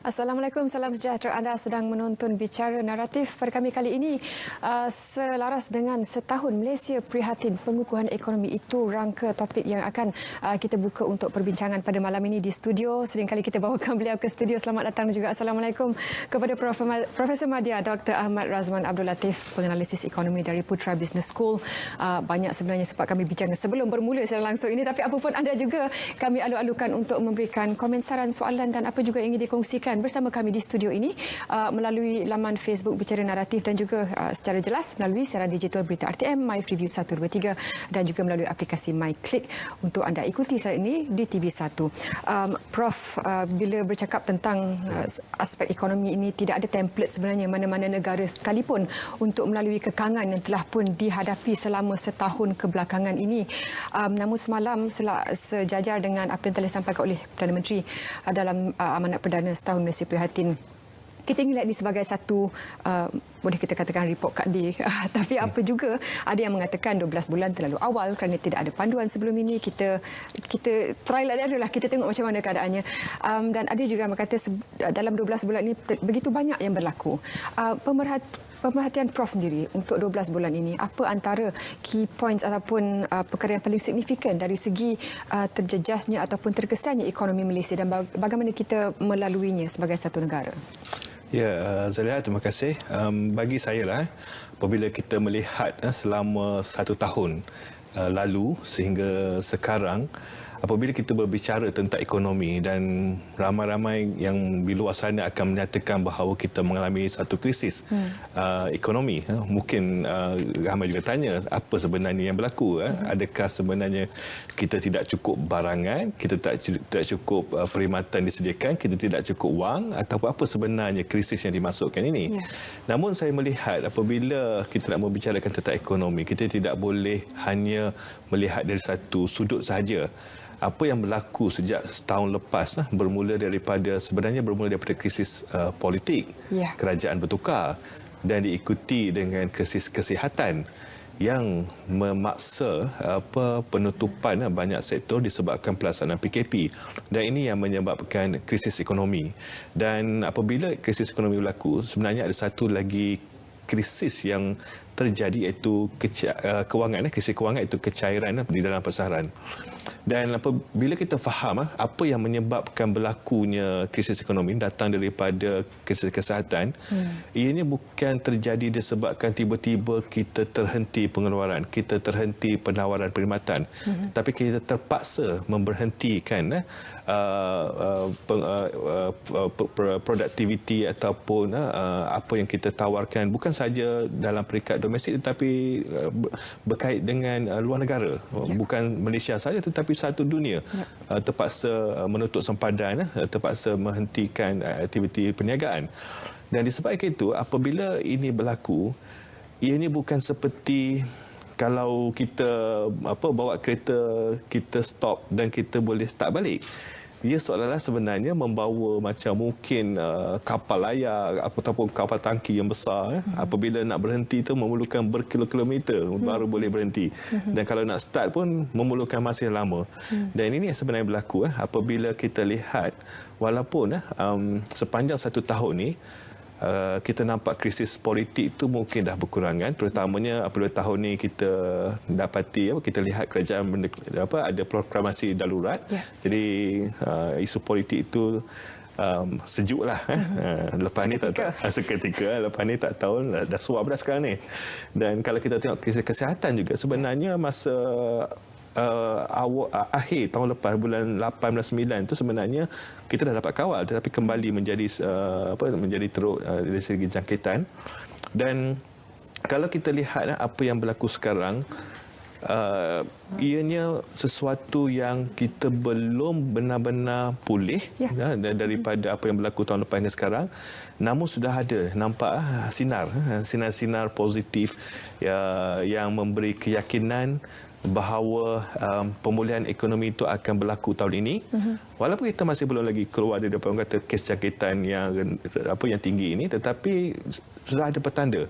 Assalamualaikum, salam sejahtera. Anda sedang menonton Bicara Naratif. Pada kami kali ini, selaras dengan setahun Malaysia prihatin pengukuhan ekonomi, itu rangka topik yang akan kita buka untuk perbincangan pada malam ini di studio. Seringkali kita bawakan beliau ke studio. Selamat datang juga. Assalamualaikum kepada Profesor Madya Dr. Ahmad Razman Abdul Latif, penganalisis ekonomi dari Putra Business School. Banyak sebenarnya sempat kami bincang sebelum bermula secara langsung ini, tapi apapun anda juga kami alu-alukan untuk memberikan komen, saran, soalan dan apa juga yang ingin dikongsikan bersama kami di studio ini melalui laman Facebook Bicara Naratif dan juga secara jelas melalui siaran digital Berita RTM, My Preview 123 dan juga melalui aplikasi My Click untuk anda ikuti siaran ini di TV1. Prof, bila bercakap tentang aspek ekonomi ini, tidak ada template sebenarnya mana-mana negara sekalipun untuk melalui kekangan yang telah pun dihadapi selama setahun kebelakangan ini. Namun semalam sejajar dengan apa yang telah disampaikan oleh Perdana Menteri dalam amanat perdana setahun Malaysia prihatin, kita ingin lihat ini sebagai satu boleh kita katakan report card day. Tapi apa juga, ada yang mengatakan 12 bulan terlalu awal kerana tidak ada panduan sebelum ini. Kita trial and error lah, kita tengok macam mana keadaannya. Dan ada juga yang berkata dalam 12 bulan ini begitu banyak yang berlaku. Pemerhatian Prof sendiri untuk 12 bulan ini, apa antara key points ataupun perkara yang paling signifikan dari segi terjejasnya ataupun terkesannya ekonomi Malaysia dan bagaimana kita melaluinya sebagai satu negara? Ya, Zaliha, terima kasih. Bagi saya lah, apabila kita melihat selama 1 tahun lalu sehingga sekarang, apabila kita berbicara tentang ekonomi dan ramai-ramai yang di luar sana akan menyatakan bahawa kita mengalami satu krisis ekonomi, mungkin ramai juga tanya apa sebenarnya yang berlaku. Adakah sebenarnya kita tidak cukup barangan, kita tidak cukup perkhidmatan disediakan, kita tidak cukup wang, atau apa sebenarnya krisis yang dimasukkan ini? Namun saya melihat apabila kita nak membicarakan tentang ekonomi, kita tidak boleh hanya melihat dari satu sudut sahaja. Apa yang berlaku sejak setahun lepas bermula daripada krisis politik, kerajaan bertukar dan diikuti dengan krisis kesihatan yang memaksa penutupan banyak sektor disebabkan pelaksanaan PKP, dan ini yang menyebabkan krisis ekonomi. Dan apabila krisis ekonomi berlaku, sebenarnya ada satu lagi krisis yang terjadi, iaitu kewangan. Krisis kewangan itu kecairan di dalam pasaran. Dan apabila kita faham apa yang menyebabkan berlakunya krisis ekonomi datang daripada krisis kesihatan, ianya bukan terjadi disebabkan tiba-tiba kita terhenti pengeluaran, kita terhenti penawaran perkhidmatan, tapi kita terpaksa memberhentikan produktiviti ataupun apa yang kita tawarkan, bukan saja dalam peringkat domestik tetapi berkait dengan luar negara, bukan Malaysia saja tetapi satu dunia. Terpaksa menutup sempadan, terpaksa menghentikan aktiviti perniagaan. Dan disebabkan itu, apabila ini berlaku, ianya bukan seperti kalau kita bawa kereta, kita stop dan kita boleh start balik. Ia seolah-olah sebenarnya membawa macam mungkin kapal layar ataupun kapal tangki yang besar. Apabila nak berhenti itu memerlukan berkilometer baru boleh berhenti. Dan kalau nak start pun memerlukan masa yang lama. Dan ini yang sebenarnya berlaku apabila kita lihat, walaupun sepanjang 1 tahun ni kita nampak krisis politik itu mungkin dah berkurangan, terutamanya apabila tahun ni kita dapati kita lihat kerajaan ada proklamasi darurat. Jadi isu politik itu sejuklah. Lepas ni seketika, lepas ni tak tahu dah suap dah sekarang ni. Dan kalau kita tengok krisis kesihatan juga, sebenarnya masa akhir tahun lepas, bulan 8-9 itu sebenarnya kita dah dapat kawal, tetapi kembali menjadi teruk dari segi jangkitan. Dan kalau kita lihat apa yang berlaku sekarang, ianya sesuatu yang kita belum benar-benar pulih daripada apa yang berlaku tahun lepas hingga sekarang. Namun sudah ada nampak sinar-sinar positif yang memberi keyakinan bahawa pemulihan ekonomi itu akan berlaku tahun ini. Walaupun kita masih belum lagi keluar daripada orang kata kes jangkitan yang tinggi ini, tetapi sudah ada petanda.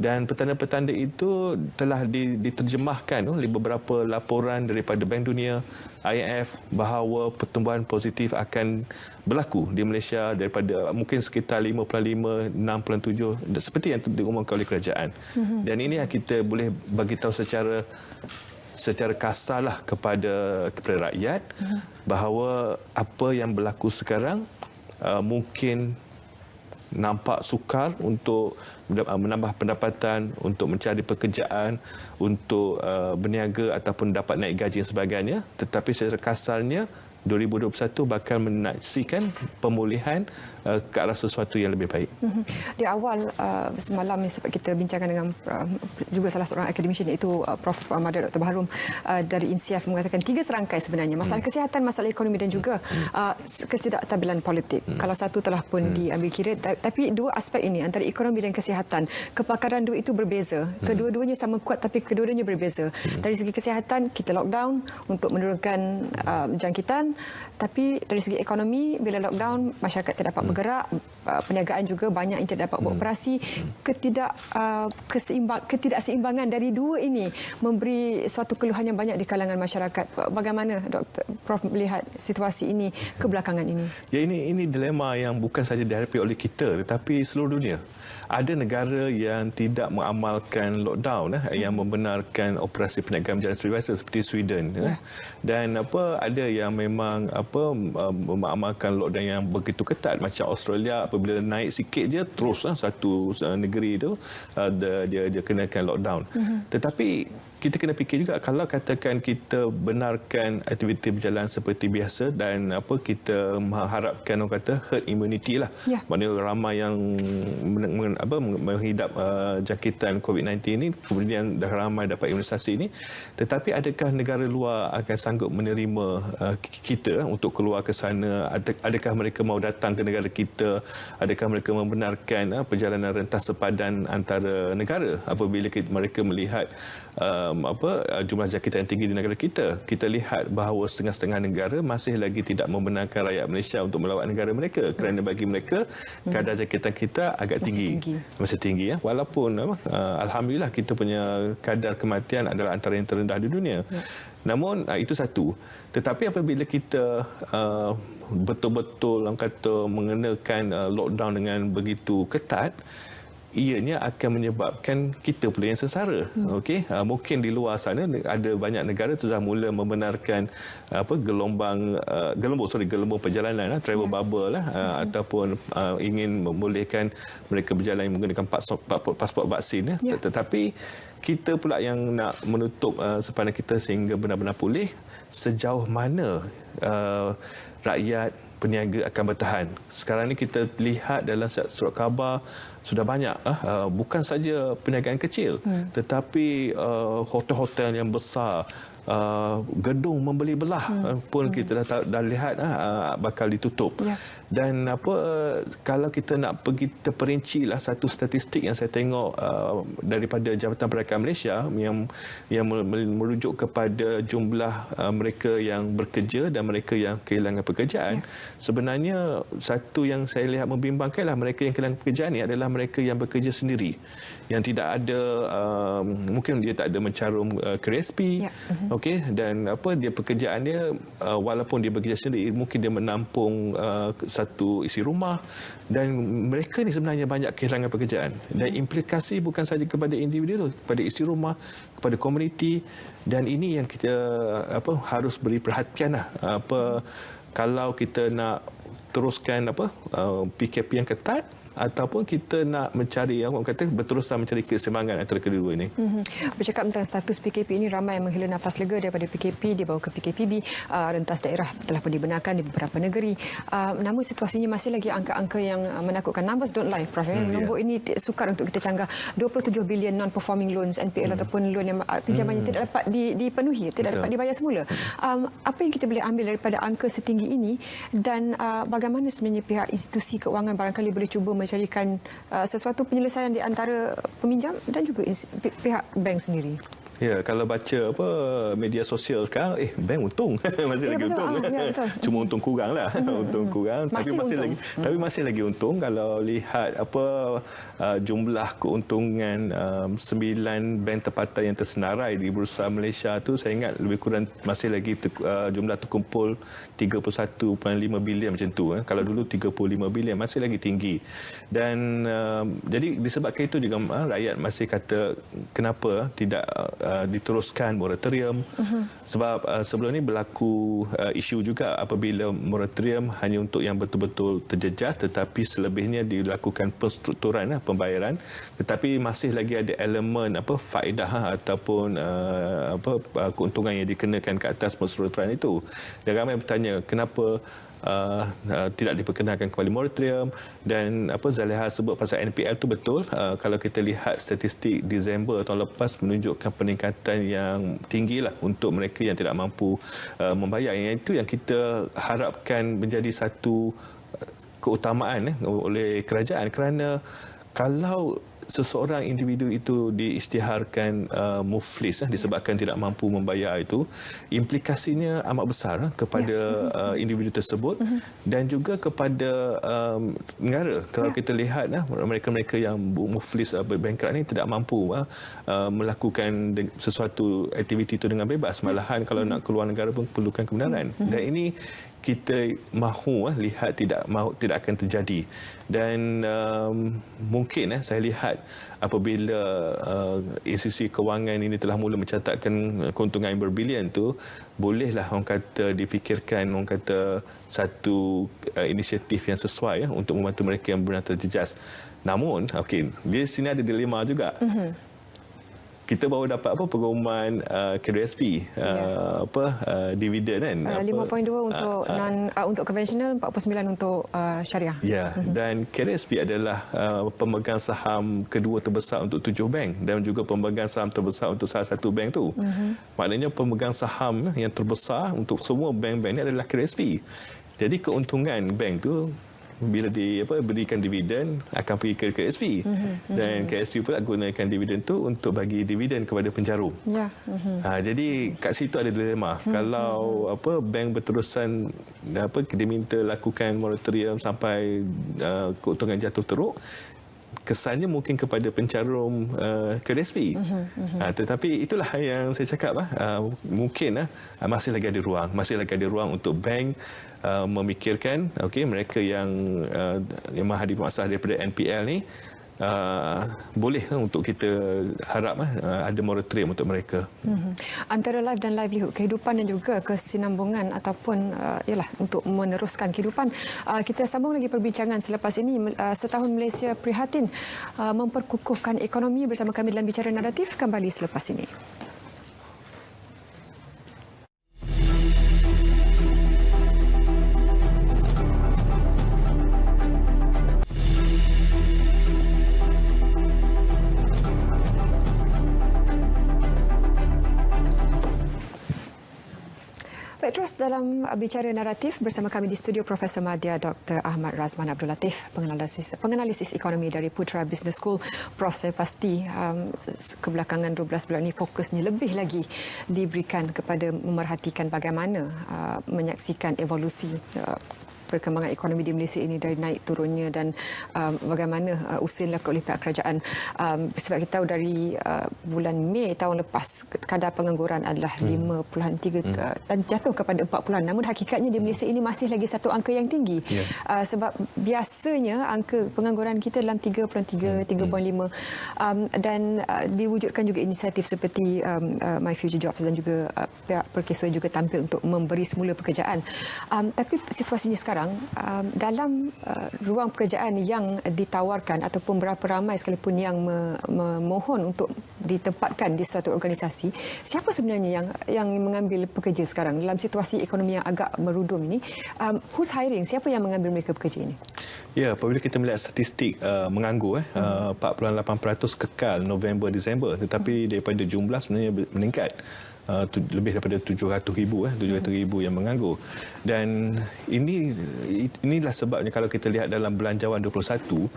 Dan petanda-petanda itu telah diterjemahkan oleh beberapa laporan daripada Bank Dunia, IMF, bahawa pertumbuhan positif akan berlaku di Malaysia daripada mungkin sekitar 5.5, 6.7 seperti yang diumumkan oleh kerajaan. Dan ini yang kita boleh bagi tahu secara kasarlah kepada rakyat bahawa apa yang berlaku sekarang mungkin nampak sukar untuk menambah pendapatan, untuk mencari pekerjaan, untuk berniaga ataupun dapat naik gaji dan sebagainya. Tetapi secara kasarnya 2021 bakal menaksikan pemulihan ke arah sesuatu yang lebih baik. Di awal semalam sempat kita bincangkan dengan juga salah seorang akademisi iaitu Prof. Madar Dr. Baharum dari INSIAF mengatakan 3 serangkai sebenarnya, masalah kesihatan, masalah ekonomi dan juga ketidakstabilan politik. Kalau satu telah pun diambil kira, tapi 2 aspek ini antara ekonomi dan kesihatan, kepakaran dua itu berbeza. Kedua-duanya sama kuat tapi kedua-duanya berbeza. Dari segi kesihatan kita lockdown untuk menurunkan jangkitan, tapi dari segi ekonomi bila lockdown masyarakat tidak dapat bergerak, perniagaan juga banyak yang tidak dapat beroperasi. Ketidakseimbangan dari dua ini memberi suatu keluhan yang banyak di kalangan masyarakat. Bagaimana Dr. Prof melihat situasi ini kebelakangan ini? Ya, ini dilema yang bukan saja dihadapi oleh kita tetapi seluruh dunia. Ada negara yang tidak mengamalkan lockdown, yang membenarkan operasi perniagaan berjalan seperti biasa seperti Sweden. Dan ada yang memang mengamalkan lockdown yang begitu ketat macam Australia, apabila naik sikit je terus satu negeri itu dia kenakan lockdown. Tetapi kita kena fikir juga, kalau katakan kita benarkan aktiviti berjalan seperti biasa dan kita mengharapkan orang kata herd immunity lah. Maknanya ramai yang menghidap jangkitan COVID-19 ini, kemudian dah ramai dapat imunisasi ini. Tetapi adakah negara luar akan sanggup menerima kita untuk keluar ke sana? Adakah mereka mau datang ke negara kita? Adakah mereka membenarkan perjalanan rentas sepadan antara negara apabila mereka melihat jumlah jangkitan yang tinggi di negara kita? Kita lihat bahawa setengah-setengah negara masih lagi tidak membenarkan rakyat Malaysia untuk melawat negara mereka kerana bagi mereka kadar jangkitan kita agak masih tinggi. Walaupun alhamdulillah kita punya kadar kematian adalah antara yang terendah di dunia. Namun itu satu. Tetapi apabila kita betul-betul orang kata mengenakan lockdown dengan begitu ketat, ianya akan menyebabkan kita pula yang sengsara. Mungkin di luar sana ada banyak negara sudah mula membenarkan gelombang perjalanan, travel bubble ataupun ingin membolehkan mereka berjalan menggunakan pasport vaksin. Tetapi kita pula yang nak menutup sepanjang kita sehingga benar-benar pulih. Sejauh mana rakyat peniaga akan bertahan? Sekarang ni kita lihat dalam surat khabar sudah banyak bukan saja perniagaan kecil tetapi hotel-hotel yang besar, gedung membeli belah pun kita dah lihat bakal ditutup. Dan kalau kita nak pergi terperincilah satu statistik yang saya tengok daripada Jabatan Perniagaan Malaysia yang merujuk kepada jumlah mereka yang bekerja dan mereka yang kehilangan pekerjaan. Sebenarnya satu yang saya lihat membimbangkanlah, mereka yang kehilangan pekerjaan ini adalah mereka yang bekerja sendiri, yang tidak ada mungkin dia tak ada mencarum KSP, dan dia pekerjaan dia walaupun dia bekerja sendiri mungkin dia menampung satu isi rumah, dan mereka ni sebenarnya banyak kehilangan pekerjaan. Dan implikasi bukan saja kepada individu, kepada isi rumah, kepada komuniti, dan ini yang kita harus beri perhatian kalau kita nak teruskan PKP yang ketat ataupun kita nak mencari orang kata berterusan mencari keseimbangan antara kedua-dua ini. Bercakap tentang status PKP ini, ramai yang menghela nafas lega daripada PKP dibawa ke PKPB. Rentas daerah telah pun dibenarkan di beberapa negeri. Namun situasinya masih lagi angka-angka yang menakutkan. Numbers don't lie, Prof. Nombor ini sukar untuk kita canggah. 27 bilion non-performing loans, NPL ataupun loan yang pinjaman yang tidak dapat dipenuhi, tidak dapat dibayar semula. Apa yang kita boleh ambil daripada angka setinggi ini, dan bagaimana sebenarnya pihak institusi keuangan barangkali boleh cuba mencarikan sesuatu penyelesaian di antara peminjam dan juga pihak bank sendiri? Ya, kalau baca apa media sosial sekarang, bank untung. Masih lagi betul. untung. Betul. Cuma untung kurang lah. Untung kurang. Tapi masih lagi untung kalau lihat apa jumlah keuntungan 9 bank tempatan yang tersenarai di Bursa Malaysia tu, saya ingat lebih kurang masih lagi jumlah terkumpul 31.5 bilion macam tu. Kalau dulu 35 bilion, masih lagi tinggi. Dan jadi disebabkan itu juga rakyat masih kata kenapa tidak diteruskan moratorium. Sebab sebelum ini berlaku isu juga apabila moratorium hanya untuk yang betul-betul terjejas, tetapi selebihnya dilakukan penstrukturan pembayaran, tetapi masih lagi ada elemen faedah ataupun keuntungan yang dikenakan ke atas penstrukturan itu. Dan ramai bertanya kenapa tidak diperkenalkan kembali moratorium. Dan Zaliha sebut pasal NPL tu betul. Kalau kita lihat statistik Disember tahun lepas menunjukkan peningkatan yang tinggi lah untuk mereka yang tidak mampu membayar. Yang itu yang kita harapkan menjadi satu keutamaan oleh kerajaan, kerana kalau seseorang individu itu diisytiharkan muflis disebabkan tidak mampu membayar itu, implikasinya amat besar kepada individu tersebut dan juga kepada negara. Kalau kita lihat mereka-mereka yang muflis bankrupt ni tidak mampu melakukan sesuatu aktiviti itu dengan bebas, malahan kalau nak keluar negara pun perlukan kebenaran. Dan ini kita mahu lihat tidak akan terjadi. Dan mungkin saya lihat apabila institusi kewangan ini telah mula mencatatkan keuntungan yang berbilion tu, bolehlah orang kata difikirkan satu inisiatif yang sesuai untuk membantu mereka yang benar terjejas. Namun di sini ada dilema juga. Kita baru dapat pengumuman KDSP dividen kan, 5.2 untuk untuk konvensional, 49 untuk syariah. Ya, dan KDSP adalah pemegang saham kedua terbesar untuk 7 bank dan juga pemegang saham terbesar untuk salah satu bank tu. Maknanya pemegang saham yang terbesar untuk semua bank-bank ni adalah KDSP. Jadi keuntungan bank tu bila berikan dividen akan pergi ke KSP, dan KSP pula gunakan dividen tu untuk bagi dividen kepada penjarum. Jadi kat situ ada dilema. Kalau bank berterusan diminta lakukan moratorium sampai keuntungan jatuh teruk, kesannya mungkin kepada pencarum KDSP. Tetapi itulah yang saya cakap, mungkin masih lagi ada ruang untuk bank memikirkan mereka yang menghadapi masalah daripada NPL ni, boleh untuk kita harap ada moratorium untuk mereka. Antara life dan livelihood, kehidupan dan juga kesinambungan ataupun untuk meneruskan kehidupan. Kita sambung lagi perbincangan selepas ini. Setahun Malaysia prihatin memperkukuhkan ekonomi, bersama kami dalam Bicara Naratif, kembali selepas ini. Baik, terus dalam Bicara Naratif bersama kami di studio Profesor Madya Dr. Ahmad Razman Abdul Latif, penganalisis ekonomi dari Putra Business School. Prof, saya pasti kebelakangan 12 bulan ini fokusnya lebih lagi diberikan kepada memerhatikan bagaimana menyaksikan evolusi perkembangan ekonomi di Malaysia ini dari naik turunnya dan bagaimana usaha dilakukan oleh pihak kerajaan. Sebab kita tahu dari bulan Mei tahun lepas kadar pengangguran adalah 5.3 dan jatuh kepada 40. Namun hakikatnya di Malaysia ini masih lagi satu angka yang tinggi. Sebab biasanya angka pengangguran kita dalam 3.3, 3.5 dan diwujudkan juga inisiatif seperti My Future Jobs dan juga pihak Perkesua juga tampil untuk memberi semula pekerjaan. Tapi situasinya sekarang dalam ruang pekerjaan yang ditawarkan ataupun berapa ramai sekalipun yang memohon untuk ditempatkan di suatu organisasi, siapa sebenarnya yang mengambil pekerja sekarang dalam situasi ekonomi yang agak merudum ini? Who's hiring? Siapa yang mengambil mereka pekerja ini? Ya, apabila kita melihat statistik menganggur, 4.8% kekal November-Disember, tetapi daripada jumlah sebenarnya meningkat. Lebih daripada 700,000 yang menganggur. Dan inilah sebabnya kalau kita lihat dalam Belanjawan 21,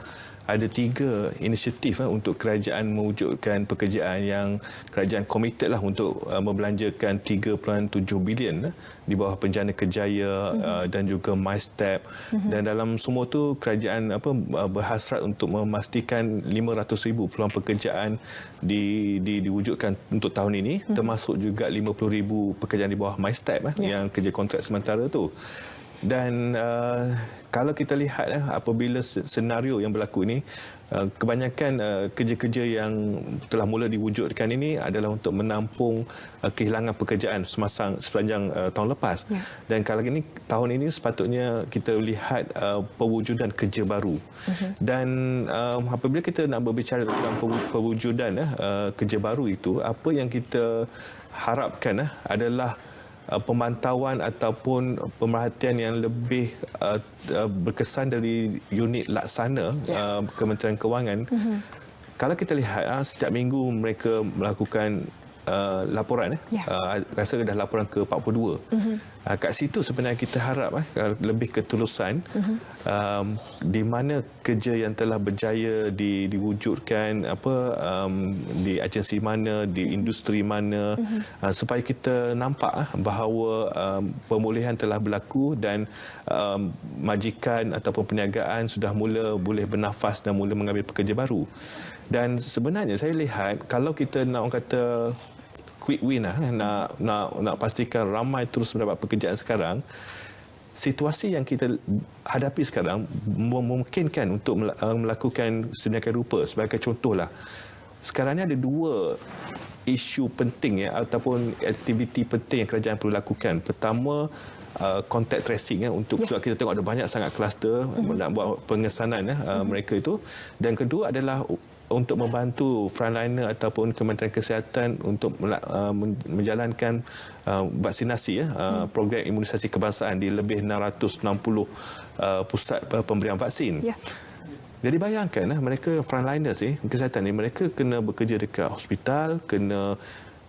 ada 3 inisiatif untuk kerajaan mewujudkan pekerjaan yang kerajaan komited lah untuk membelanjakan 3.7 bilion di bawah Penjana Kerjaya dan juga MyStep. Dan dalam semua tu kerajaan berhasrat untuk memastikan 500,000 peluang pekerjaan diwujudkan untuk tahun ini, termasuk juga 50,000 pekerjaan di bawah MyStep yang kerja kontrak sementara tu. Dan kalau kita lihat apabila senario yang berlaku ini, kebanyakan kerja-kerja yang telah mula diwujudkan ini adalah untuk menampung kehilangan pekerjaan sepanjang tahun lepas. Dan kalau ini tahun ini sepatutnya kita lihat pewujudan kerja baru. Dan apabila kita nak berbicara tentang pewujudan kerja baru itu, apa yang kita harapkan adalah pemantauan ataupun pemerhatian yang lebih berkesan dari unit laksana Kementerian Kewangan. Kalau kita lihat setiap minggu mereka melakukan laporan, rasa dah laporan ke 42. Kat situ sebenarnya kita harap lebih ketulusan di mana kerja yang telah berjaya diwujudkan di agensi mana, di industri mana, supaya kita nampak bahawa pemulihan telah berlaku dan majikan ataupun perniagaan sudah mula boleh bernafas dan mula mengambil pekerja baru. Dan sebenarnya saya lihat kalau kita nak orang kata quick win nak pastikan ramai terus mendapat pekerjaan sekarang, situasi yang kita hadapi sekarang memungkinkan untuk melakukan sedemikian rupa. Sebagai contohlah, sekarang ni ada 2 isu penting ataupun aktiviti penting yang kerajaan perlu lakukan. Pertama, contact tracing untuk sebab kita tengok ada banyak sangat kluster nak buat pengesanan mereka itu. Dan kedua adalah untuk membantu frontliner ataupun Kementerian Kesihatan untuk menjalankan vaksinasi, program imunisasi kebangsaan di lebih 660 pusat pemberian vaksin. Jadi bayangkan mereka frontliners kesihatan ni, mereka kena bekerja dekat hospital, kena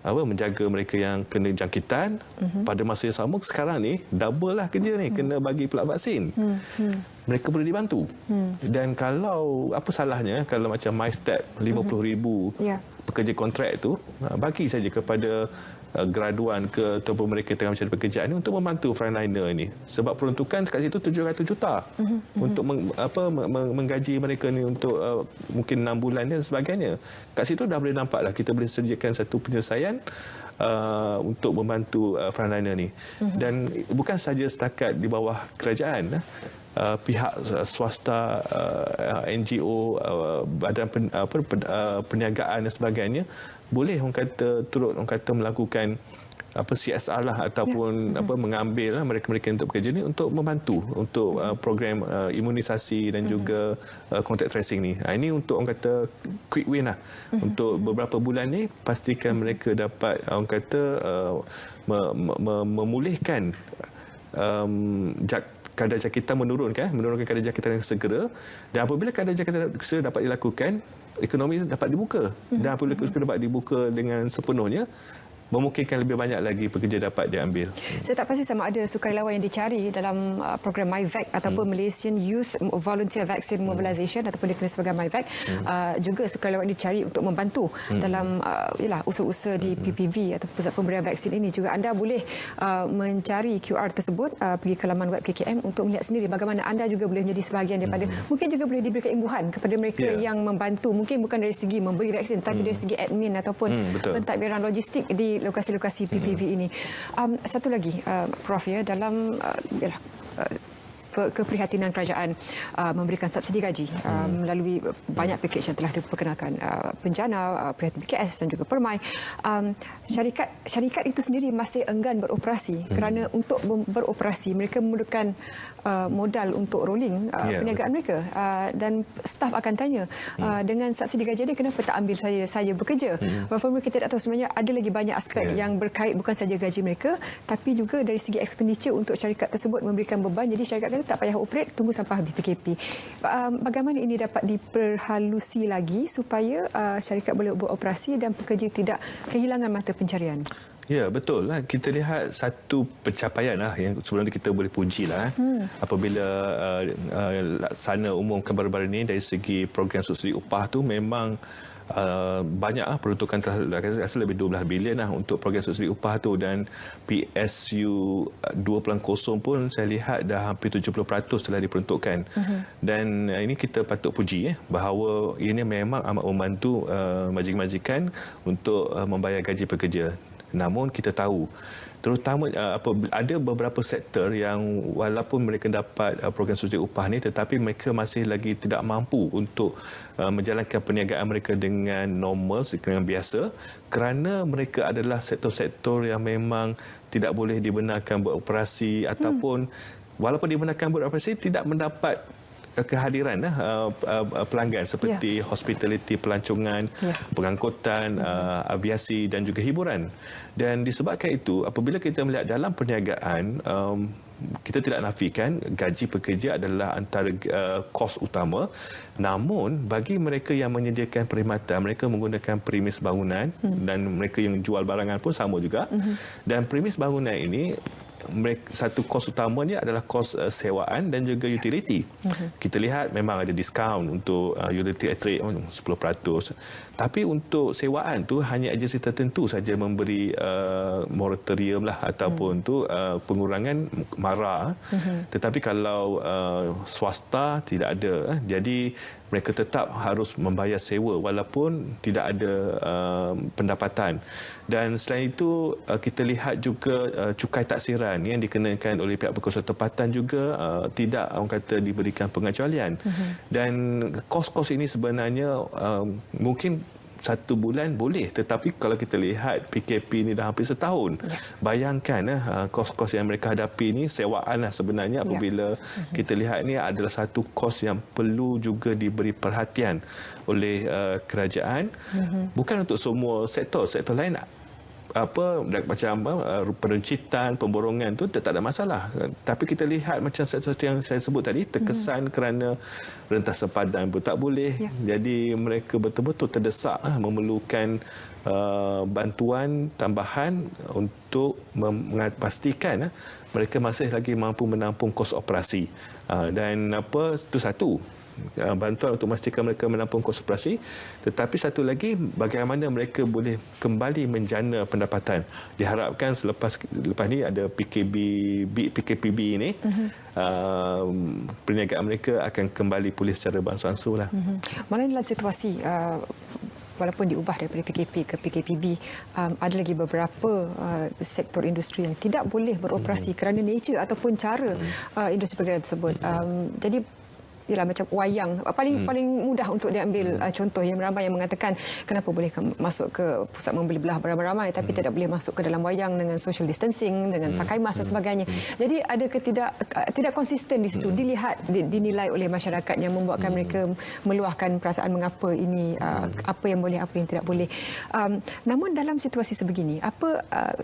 menjaga mereka yang kena jangkitan. Pada masa yang sama sekarang ni double lah kerja ni, kena bagi pula vaksin. Mereka boleh dibantu. Dan kalau apa salahnya kalau macam MyStep 50,000 pekerja kontrak itu bagi saja kepada graduan ke ataupun mereka tengah mencari pekerjaan ini untuk membantu frontliner ini. Sebab peruntukan kat situ 700 juta untuk menggaji mereka ni untuk mungkin 6 bulan dan sebagainya. Kat situ dah boleh nampaklah kita boleh sediakan satu penyelesaian untuk membantu frontliner ni. Dan bukan saja setakat di bawah kerajaan, pihak swasta, NGO, badan perniagaan dan sebagainya boleh orang kata turut orang kata melakukan CSR lah ataupun mengambil mereka-mereka untuk bekerja ni untuk membantu untuk program imunisasi dan juga contact tracing ni. Ini untuk orang kata quick win lah. Untuk beberapa bulan ni pastikan mereka dapat orang kata memulihkan kadar jangkitan, menurunkan kadar jangkitan yang segera. Dan apabila kadar jangkitan segera dapat dilakukan, ekonomi dapat dibuka. Dan apabila dapat dibuka dengan sepenuhnya, memungkinkan lebih banyak lagi pekerja dapat diambil. Saya tak pasti sama ada sukarelawan yang dicari dalam program MyVac ataupun Malaysian Youth Volunteer Vaccine Mobilisation ataupun dikenal sebagai MyVac. Juga sukarelawan dicari untuk membantu dalam usaha-usaha di PPV atau Pusat Pemberian Vaksin ini. Juga anda boleh mencari QR tersebut, pergi ke laman web KKM untuk melihat sendiri bagaimana anda juga boleh menjadi sebahagian daripada, mungkin juga boleh diberikan imbuhan kepada mereka yang membantu, mungkin bukan dari segi memberi vaksin tapi dari segi admin ataupun pentadbiran logistik di lokasi-lokasi PPV ini. Satu lagi, Prof, dalam keprihatinan kerajaan memberikan subsidi gaji melalui banyak pakej yang telah diperkenalkan, Penjana, Prihatin BKS dan juga Permai. Syarikat itu sendiri masih enggan beroperasi kerana untuk beroperasi mereka memerlukan modal untuk rolling perniagaan mereka, dan staf akan tanya dengan subsidi gaji dia kenapa tak ambil saya bekerja. Walaupun kita tak tahu sebenarnya ada lagi banyak aspek yang berkait bukan saja gaji mereka tapi juga dari segi expenditure untuk syarikat tersebut memberikan beban. Jadi syarikat kata tak payah operate, tunggu sampai habis PKP. Bagaimana ini dapat diperhalusi lagi supaya syarikat boleh beroperasi dan pekerja tidak kehilangan mata pencarian? Ya, betul lah. Kita lihat satu pencapaian lah yang sebenarnya kita boleh puji lah. Apabila laksana umumkan baru-baru ini dari segi program subsidi upah tu memang banyak peruntukan telah rasa lebih 12 bilion lah untuk program subsidi upah tu, dan PSU 2.0 pun saya lihat dah hampir 70% telah diperuntukkan. Dan ini kita patut puji bahawa ini memang amat membantu majikan-majikan untuk membayar gaji pekerja. Namun kita tahu terutama ada beberapa sektor yang walaupun mereka dapat program subsidi upah ni, tetapi mereka masih lagi tidak mampu untuk menjalankan perniagaan mereka dengan normal, dengan biasa, kerana mereka adalah sektor-sektor yang memang tidak boleh dibenarkan beroperasi ataupun walaupun dibenarkan beroperasi tidak mendapat kehadiran pelanggan seperti hospitality, pelancongan, pengangkutan, aviasi dan juga hiburan. Dan disebabkan itu, apabila kita melihat dalam perniagaan, kita tidak nafikan gaji pekerja adalah antara kos utama. Namun bagi mereka yang menyediakan perkhidmatan, mereka menggunakan premis bangunan dan mereka yang jual barangan pun sama juga. Dan premis bangunan ini satu kos utamanya adalah kos sewaan dan juga utility. Kita lihat memang ada diskaun untuk utility rate 10%. Tapi untuk sewaan tu hanya agensi tertentu saja memberi moratorium lah ataupun tu pengurangan mara. Tetapi kalau swasta tidak ada. Jadi mereka tetap harus membayar sewa walaupun tidak ada pendapatan. Dan selain itu kita lihat juga cukai taksiran yang dikenakan oleh pihak berkuasa tempatan juga tidak orang kata diberikan pengecualian. Dan kos-kos ini sebenarnya mungkin satu bulan boleh, tetapi kalau kita lihat PKP ini dah hampir setahun, bayangkan kos-kos yang mereka hadapi ini sewaan lah sebenarnya. Apabila kita lihat ini adalah satu kos yang perlu juga diberi perhatian oleh kerajaan, bukan untuk semua sektor lain macam peruncitan, pemborongan tu tak ada masalah. Tapi kita lihat macam sektor yang saya sebut tadi terkesan kerana rentas sepadan pun tak boleh. Jadi mereka betul-betul terdesak memerlukan bantuan tambahan untuk memastikan mereka masih lagi mampu menampung kos operasi. Dan itu satu, bantuan untuk memastikan mereka menampung kos operasi, tetapi satu lagi bagaimana mereka boleh kembali menjana pendapatan. Diharapkan lepas ni ada PKPB ini, perniagaan mereka akan kembali pulih secara beransur-ansur lah. Malah dalam situasi walaupun diubah daripada PKP ke PKPB, ada lagi beberapa sektor industri yang tidak boleh beroperasi kerana nature ataupun cara industri pergerakan tersebut. Jadi ialah macam wayang, paling mudah untuk diambil contoh, yang ramai yang mengatakan kenapa boleh masuk ke pusat membeli belah beramai-ramai tapi tidak boleh masuk ke dalam wayang dengan social distancing, dengan pakai mask dan sebagainya. Jadi ada tidak konsisten di situ, dinilai oleh masyarakat yang membuatkan mereka meluahkan perasaan mengapa ini apa yang boleh, apa yang tidak boleh. Namun dalam situasi sebegini,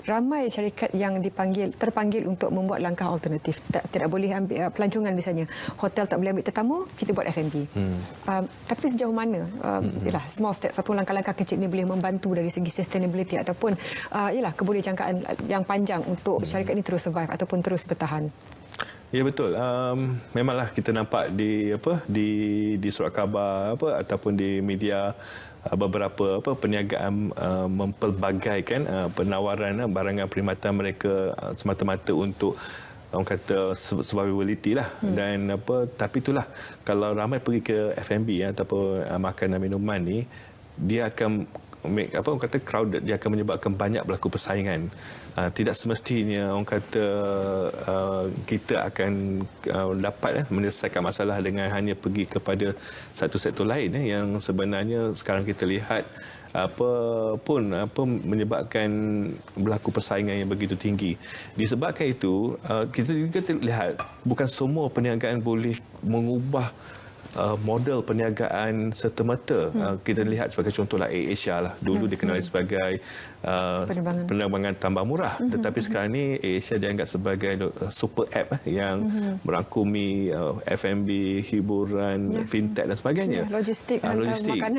ramai syarikat yang terpanggil untuk membuat langkah alternatif. Tidak boleh ambil pelancongan misalnya, hotel tak boleh ambil tetamu, kita buat F&B. Tapi sejauh mana small step, satu langkah-langkah kecil ini boleh membantu dari segi sustainability ataupun kebolehjangkaan yang panjang untuk syarikat ini terus survive ataupun terus bertahan? Ya, betul. Memanglah kita nampak di surat khabar ataupun di media beberapa perniagaan mempelbagaikan penawaran barangan perkhidmatan mereka semata-mata untuk orang kata survivability lah. Dan tapi itulah, kalau ramai pergi ke F&B ataupun makanan minuman ni, dia akan orang kata crowded, dia akan menyebabkan banyak berlaku persaingan. Tidak semestinya orang kata kita akan dapat menyelesaikan masalah dengan hanya pergi kepada satu sektor lain yang sebenarnya sekarang kita lihat menyebabkan berlaku persaingan yang begitu tinggi. Disebabkan itu, kita juga lihat bukan semua perniagaan boleh mengubah model perniagaan serta-merta. Kita lihat sebagai contohlah AirAsia lah. Dulu dikenali sebagai penerbangan tambah murah. Tetapi sekarang ni AirAsia dianggap sebagai super app yang merangkumi F&B, hiburan, fintech dan sebagainya. Logistik,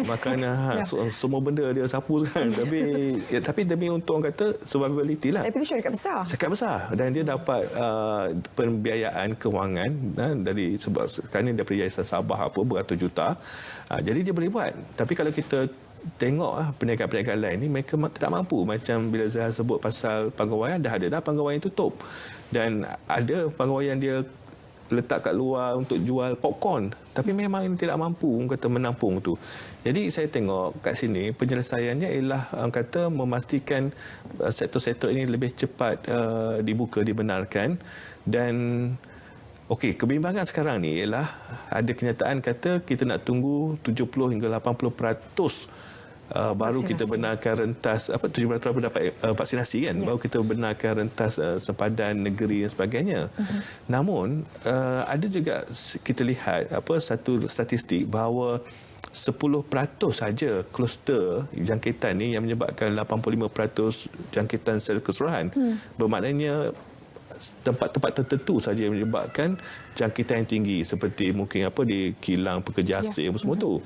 makanan. Semua benda dia sapu kan. Tapi demi untuk orang kata survivability lah. Tapi itu syarikat besar. Syarikat besar. Dan dia dapat pembiayaan kewangan dari sebab sekarang ni daripada Yayasan Sabah apa beratus juta. Jadi dia boleh buat. Tapi kalau kita tengok perniagaan-perniagaan lain ni, mereka tidak mampu. Macam bila Zahal sebut pasal Panggawayan, dah ada dah Panggawayan tutup. Dan ada Panggawayan dia letak kat luar untuk jual popcorn. Tapi memang tidak mampu kata menampung tu. Jadi saya tengok kat sini penyelesaiannya ialah kata memastikan sektor-sektor ini lebih cepat dibuka, dibenarkan. Dan okey, kebimbangan sekarang ni ialah ada kenyataan kata kita nak tunggu 70 hingga 80% baru kita benarkan rentas 70% dapat vaksinasi kan, baru kita benarkan rentas sempadan negeri dan sebagainya. Namun ada juga kita lihat satu statistik bahawa 10% saja kluster jangkitan ni yang menyebabkan 85% jangkitan secara keseluruhan. Bermaknanya tempat-tempat tertentu saja yang menyebabkan jangkitan yang tinggi seperti mungkin di kilang pekerja asing semua tu.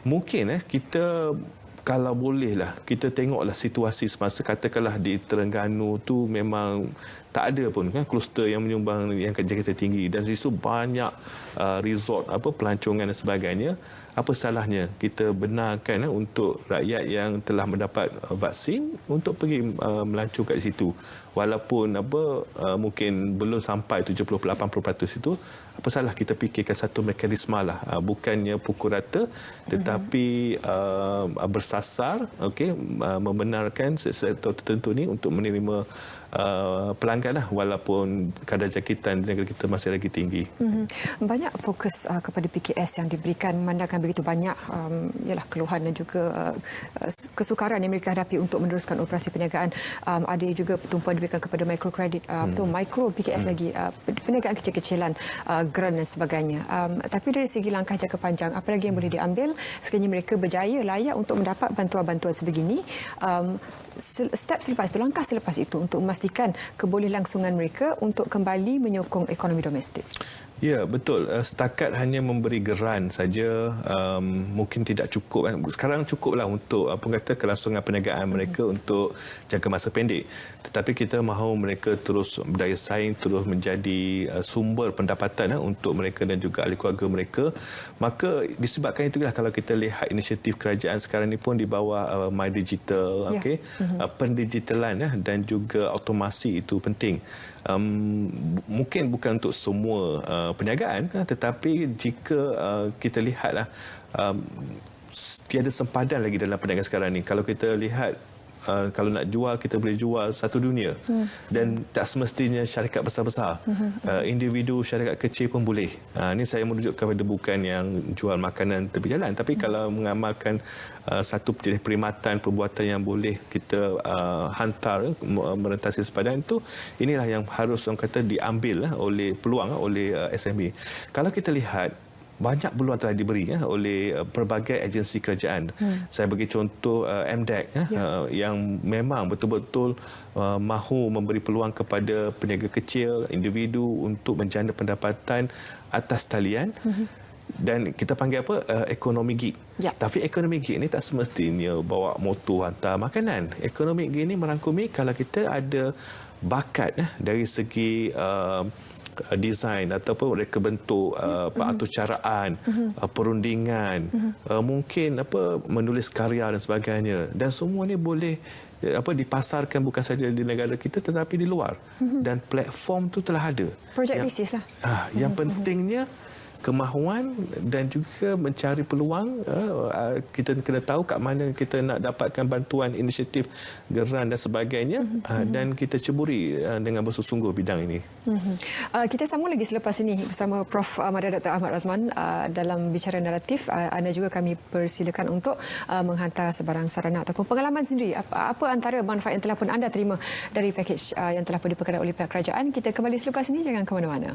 Mungkin kita kalau bolehlah kita tengoklah situasi semasa katakanlah di Terengganu tu memang tak ada pun kan kluster yang menyumbang yang jangkitan tinggi dan di situ banyak resort pelancongan dan sebagainya. Apa salahnya kita benarkan untuk rakyat yang telah mendapat vaksin untuk pergi melancong kat situ, walaupun mungkin belum sampai 70-80% itu. Apa salah kita fikirkan satu mekanisme lah, bukannya pukul rata tetapi bersasar, membenarkan sektor tertentu ni untuk menerima pelanggan lah, walaupun kadar jangkitan di negara kita masih lagi tinggi. Banyak fokus kepada PKS yang diberikan, memandangkan begitu banyak ialah keluhan dan juga kesukaran yang mereka hadapi untuk meneruskan operasi perniagaan. Ada juga tumpuan diberikan kepada mikrokredit, mikro PKS lagi, perniagaan kecil-kecilan, grant dan sebagainya. Tapi dari segi langkah jangka panjang, apa lagi yang boleh diambil sekiranya mereka berjaya layak untuk mendapat bantuan-bantuan sebegini? Step selepas itu, langkah selepas itu untuk memastikan kebolehlansungan mereka untuk kembali menyokong ekonomi domestik. Ya, betul. Setakat hanya memberi geran saja mungkin tidak cukup. Sekarang cukuplah untuk kelangsungan perniagaan mereka untuk jangka masa pendek. Tetapi kita mahu mereka terus berdaya saing, terus menjadi sumber pendapatan untuk mereka dan juga ahli keluarga mereka. Maka disebabkan itulah kalau kita lihat inisiatif kerajaan sekarang ini pun di bawah My Digital, pendigitalan dan juga automasi itu penting. Mungkin bukan untuk semua perniagaan, tetapi jika kita lihatlah tiada sempadan lagi dalam perniagaan sekarang ni. Kalau kita lihat kalau nak jual, kita boleh jual satu dunia. Dan tak semestinya syarikat besar-besar. Individu syarikat kecil pun boleh. Ini saya merujuk kepada bukan yang jual makanan tepi jalan. Tapi kalau mengamalkan satu jenis perkhidmatan, perbuatan yang boleh kita hantar, merentasi sempadan itu, inilah yang harus orang kata diambil oleh peluang oleh SME. Kalau kita lihat, banyak peluang telah diberi oleh pelbagai agensi kerajaan. Saya bagi contoh MDEC yang memang betul-betul mahu memberi peluang kepada peniaga kecil, individu untuk menjana pendapatan atas talian. Dan kita panggil ekonomi gig. Tapi ekonomi gig ni tak semestinya bawa motor hantar makanan. Ekonomi gig ni merangkumi kalau kita ada bakat dari segi desain ataupun reka bentuk, peratus caraan, perundingan, mungkin menulis karya dan sebagainya, dan semua ni boleh dipasarkan bukan saja di negara kita tetapi di luar, dan platform tu telah ada. Projek bisnes lah. Yang pentingnya kemahuan dan juga mencari peluang. Kita kena tahu kat mana kita nak dapatkan bantuan, inisiatif, geran dan sebagainya, dan kita ceburi dengan bersungguh bidang ini. Kita sambung lagi selepas ini bersama Prof. Madya Dr. Ahmad Razman dalam Bicara Naratif. Anda juga kami persilakan untuk menghantar sebarang sarana ataupun pengalaman sendiri. Apa antara manfaat yang telah pun anda terima dari pakej yang telah pun diperkenalkan oleh pihak kerajaan. Kita kembali selepas ini, jangan ke mana-mana.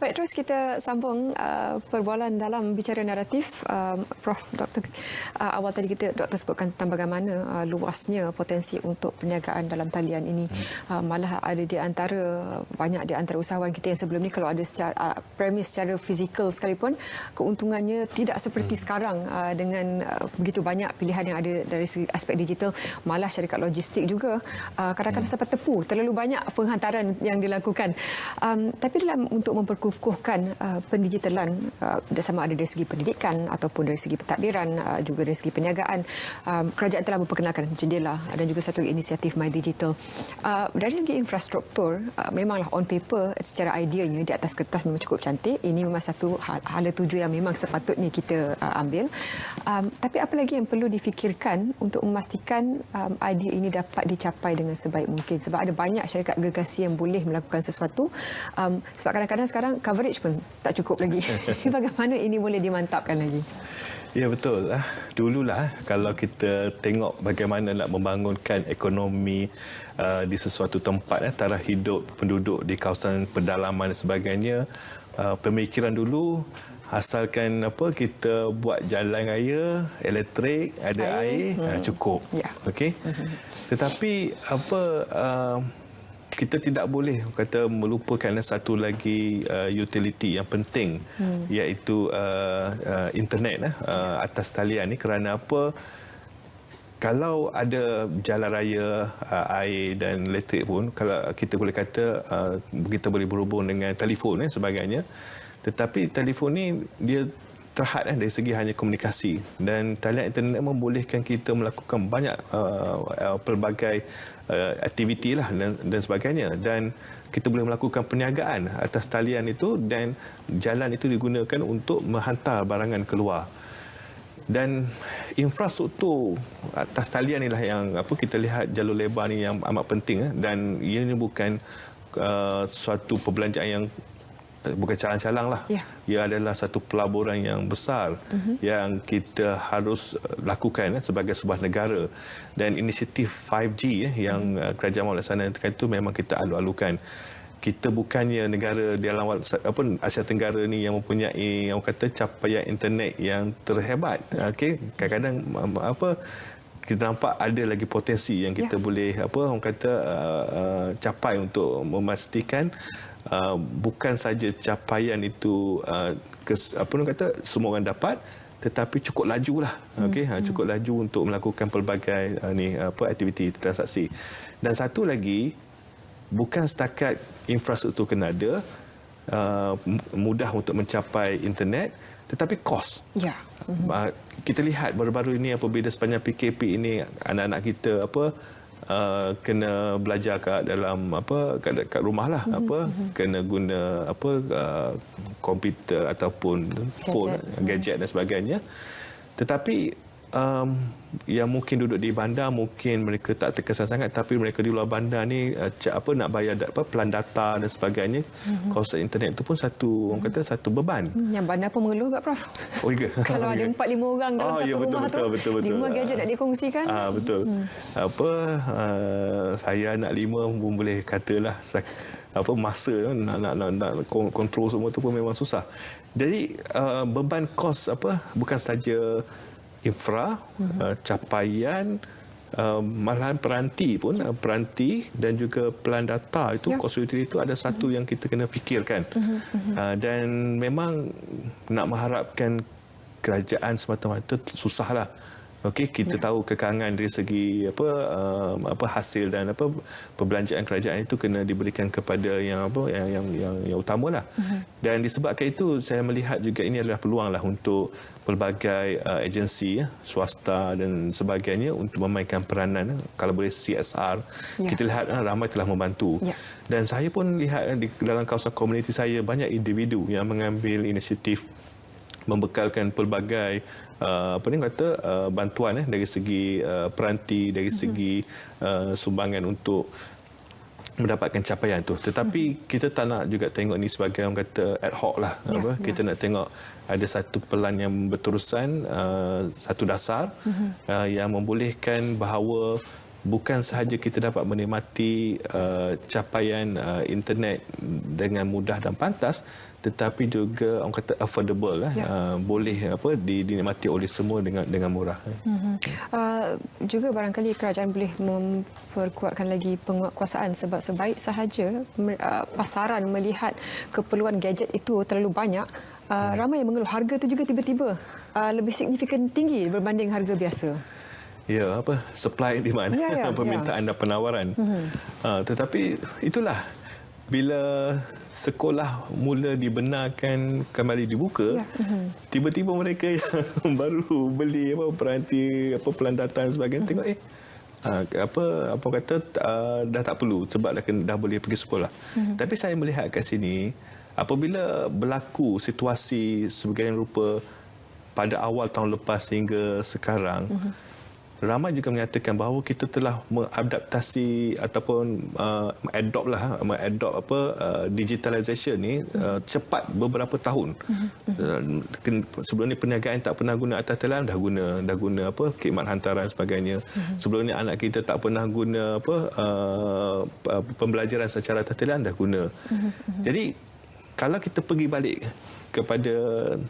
Baik, terus kita sambung perbualan dalam bicara naratif. Prof, Dr. Awal tadi Dr. sebutkan tentang bagaimana luasnya potensi untuk perniagaan dalam talian ini. Malah ada banyak di antara usahawan kita yang sebelum ni kalau ada premis secara fizikal sekalipun, keuntungannya tidak seperti sekarang dengan begitu banyak pilihan yang ada dari segi aspek digital. Malah syarikat logistik juga kadang-kadang sampai tepu, terlalu banyak penghantaran yang dilakukan. Tapi untuk memperkukuhkan pendigitalan, sama ada dari segi pendidikan ataupun dari segi pentadbiran, juga dari segi perniagaan, kerajaan telah memperkenalkan Jendela dan juga satu inisiatif My Digital. Dari segi infrastruktur, memanglah on paper secara ideanya di atas kertas memang cukup cantik. Ini memang satu hala tuju yang memang sepatutnya kita ambil. Tapi apa lagi yang perlu difikirkan untuk memastikan idea ini dapat dicapai dengan sebaik mungkin? Sebab ada banyak syarikat agregasi yang boleh melakukan sesuatu. Sebab kadang-kadang sekarang coverage pun tak cukup lagi. Bagaimana ini boleh dimantapkan lagi? Ya, betul. Dululah kalau kita tengok bagaimana nak membangunkan ekonomi di sesuatu tempat, taraf hidup penduduk di kawasan pedalaman dan sebagainya, pemikiran dulu asalkan kita buat jalan raya, elektrik, ada air, cukup. Ya. Okey. Tetapi kita tidak boleh melupakan satu lagi utility yang penting, iaitu internet atas talian ni. Kerana apa? Kalau ada jalan raya, air dan elektrik pun, kalau kita boleh kata kita boleh berhubung dengan telefon dan sebagainya. Tetapi telefon ni dia terhad dari segi hanya komunikasi, dan talian internet membolehkan kita melakukan banyak pelbagai aktiviti lah dan sebagainya, dan kita boleh melakukan perniagaan atas talian itu, dan jalan itu digunakan untuk menghantar barangan keluar. Dan infrastruktur atas talian inilah yang kita lihat jalur lebar ni yang amat penting, dan ia ni bukan suatu perbelanjaan yang bukan calang-calang lah. Ya. Ia adalah satu pelaburan yang besar yang kita harus lakukan sebagai sebuah negara. Dan inisiatif 5G yang kerajaan mahu laksanakan itu memang kita alu-alukan. Kita bukannya negara di dalam Asia Tenggara ni yang mempunyai capaian internet yang terhebat. Okey, kadang-kadang kita nampak ada lagi potensi yang kita boleh capai untuk memastikan bukan saja capaian itu semua orang dapat, tetapi cukup lajulah. Okey, cukup laju untuk melakukan pelbagai aktiviti transaksi. Dan satu lagi, bukan setakat infrastruktur kena ada, mudah untuk mencapai internet, tetapi kos. Ya. Kita lihat baru-baru ini apabila sepanjang PKP ini, anak-anak kita kena belajar kat dalam kat rumah lah, kena guna komputer ataupun phone, gadget dan sebagainya. Tetapi yang mungkin duduk di bandar mungkin mereka tak terkesan sangat, tapi mereka di luar bandar ni nak bayar pelan data dan sebagainya. Kos internet itu pun satu satu beban. Yang bandar pun mengeluh tak, Prof? Oh, iya. Kalau ada 4-5 orang dalam satu rumah betul. 5 gadget nak dikongsikan. Betul. Saya anak 5 pun boleh katalah masa nak kontrol semua tu pun memang susah. Jadi beban kos bukan saja infra, capaian, malahan peranti pun, peranti dan juga pelan data itu, kos utility itu ada satu yang kita kena fikirkan. Dan memang nak mengharapkan kerajaan semata-mata susahlah. Okey, kita tahu kekangan dari segi hasil dan perbelanjaan kerajaan itu kena diberikan kepada yang utamalah. Dan disebabkan itu saya melihat juga ini adalah peluanglah untuk pelbagai agensi swasta dan sebagainya untuk memainkan peranan, kalau boleh CSR. Kita lihat ramai telah membantu. Dan saya pun lihat di dalam kawasan komuniti saya banyak individu yang mengambil inisiatif membekalkan pelbagai bantuan dari segi peranti, dari segi sumbangan untuk mendapatkan capaian itu. Tetapi kita tak nak juga tengok ni sebagai ad hoc lah. Kita nak tengok ada satu pelan yang berterusan, satu dasar yang membolehkan bahawa bukan sahaja kita dapat menikmati capaian internet dengan mudah dan pantas, tetapi juga orang kata affordable lah, boleh dinikmati oleh semua dengan murah. Juga barangkali kerajaan boleh memperkuatkan lagi penguatkuasaan, sebab sebaik sahaja pasaran melihat keperluan gadget itu terlalu banyak, ramai yang mengeluh harga itu juga tiba-tiba lebih signifikan tinggi berbanding harga biasa. Ya, supply and demand, permintaan dan penawaran. Tetapi itulah, bila sekolah mula dibenarkan kembali dibuka, tiba-tiba mereka yang baru beli peranti pelandatan sebagainya tengok dah tak perlu sebab dah boleh pergi sekolah. Tapi saya melihat kat sini, apabila berlaku situasi sebagainya rupa pada awal tahun lepas hingga sekarang, ramai juga menyatakan bahawa kita telah mengadaptasi ataupun mengadopt digitalisation ni cepat beberapa tahun. Sebelum ni perniagaan tak pernah guna atas telan, dah guna khidmat hantaran sebagainya. Sebelum ni anak kita tak pernah guna pembelajaran secara atas telan, dah guna. Jadi kalau kita pergi balik kepada